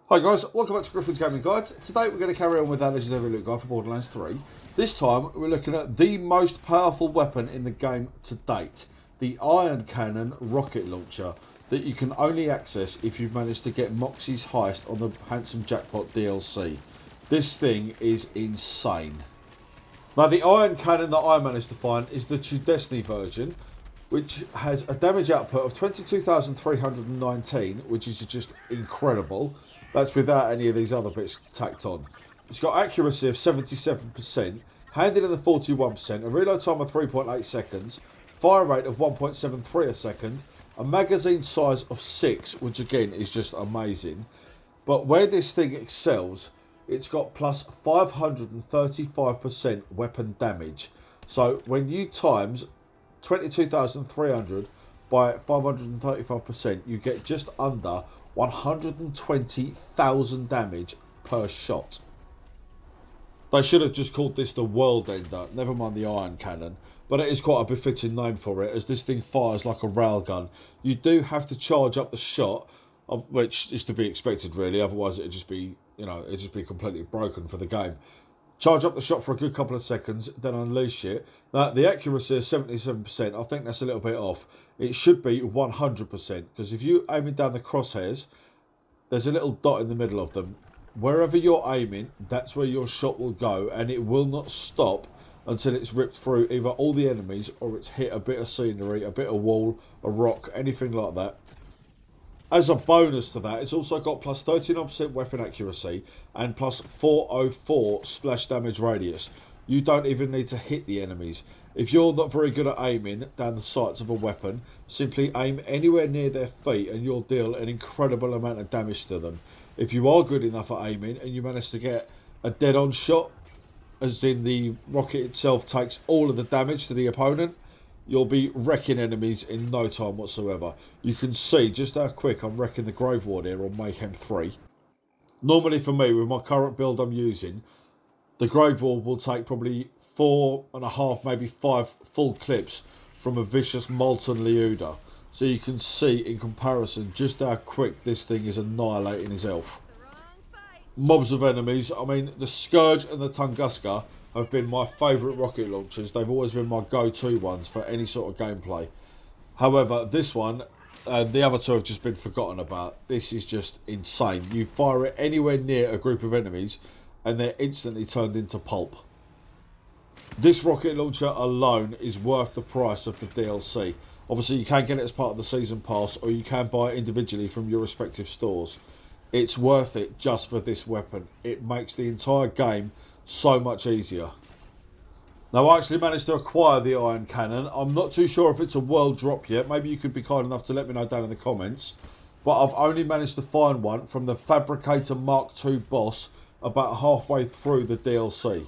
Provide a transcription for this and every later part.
Hi guys, welcome back to Griffin's Gaming Guide. Today we're going to carry on with our Legendary Loot Guide for Borderlands 3. This time we're looking at the most powerful weapon in the game to date. The Iron Cannon rocket launcher that you can only access if you've managed to get Moxie's heist on the Handsome Jackpot DLC. This thing is insane. Now the Iron Cannon that I managed to find is the True Destiny version, which has a damage output of 22,319, which is just incredible. That's without any of these other bits tacked on. It's got accuracy of 77%, handling of 41%, a reload time of 3.8 seconds, fire rate of 1.73 a second, a magazine size of 6, which again is just amazing. But where this thing excels, it's got plus 535% weapon damage. So when you times 22,300 by 535%, you get just under 120,000 damage per shot. They should have just called this the World Ender, never mind the Iron Cannon, but it is quite a befitting name for it, as this thing fires like a railgun. You do have to charge up the shot, which is to be expected really, otherwise it'd just be, it'd just be completely broken for the game. Charge up the shot for a good couple of seconds, then unleash it. Now, the accuracy is 77%. I think that's a little bit off. It should be 100%, because if you're aiming down the crosshairs, there's a little dot in the middle of them. Wherever you're aiming, that's where your shot will go, and it will not stop until it's ripped through either all the enemies or it's hit a bit of scenery, a bit of wall, a rock, anything like that. As a bonus to that, it's also got plus 39% weapon accuracy and plus 404 splash damage radius. You don't even need to hit the enemies. If you're not very good at aiming down the sights of a weapon, simply aim anywhere near their feet and you'll deal an incredible amount of damage to them. If you are good enough at aiming and you manage to get a dead-on shot, as in the rocket itself takes all of the damage to the opponent, you'll be wrecking enemies in no time whatsoever. You can see just how quick I'm wrecking the Grave Ward here on Mayhem 3. Normally for me, with my current build I'm using, the Grave Ward will take probably 4.5, maybe 5 full clips from a vicious Molten Leuda. So you can see in comparison just how quick this thing is annihilating his health. Mobs of enemies, I mean the Scourge and the Tunguska have been my favourite rocket launchers. They've always been my go-to ones for any sort of gameplay. However, this one and the other two have just been forgotten about. This is just insane. You fire it anywhere near a group of enemies and they're instantly turned into pulp. This rocket launcher alone is worth the price of the DLC. Obviously you can get it as part of the season pass, or you can buy it individually from your respective stores. It's worth it just for this weapon. It makes the entire game so much easier. Now I actually managed to acquire the Iron Cannon. I'm not too sure if it's a world drop yet. Maybe you could be kind enough to let me know down in the comments. But I've only managed to find one from the Fabricator Mark II boss about halfway through the DLC.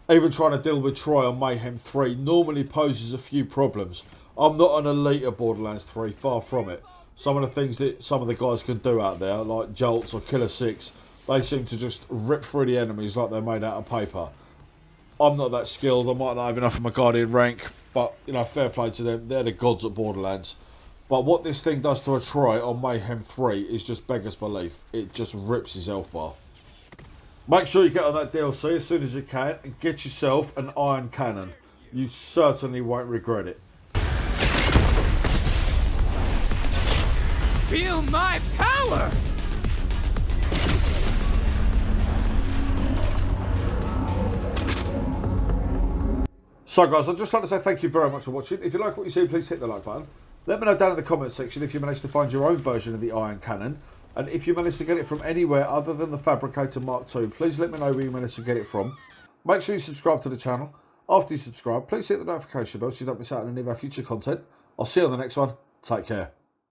Even trying to deal with Troy on Mayhem 3 normally poses a few problems. I'm not an elite at Borderlands 3, far from it. Some of the things that some of the guys can do out there, like Jolts or Killer 6, they seem to just rip through the enemies like they're made out of paper. I'm not that skilled. I might not have enough of my Guardian rank, but fair play to them. They're the gods at Borderlands. But what this thing does to a Troy on Mayhem 3 is just beggars belief. It just rips his health bar. Make sure you get on that DLC as soon as you can and get yourself an Iron Cannon. You certainly won't regret it. Feel my power! So guys, I'd just like to say thank you very much for watching. If you like what you see, please hit the like button. Let me know down in the comments section if you managed to find your own version of the Iron Cannon. And if you managed to get it from anywhere other than the Fabricator Mark II, please let me know where you managed to get it from. Make sure you subscribe to the channel. After you subscribe, please hit the notification bell so you don't miss out on any of our future content. I'll see you on the next one. Take care.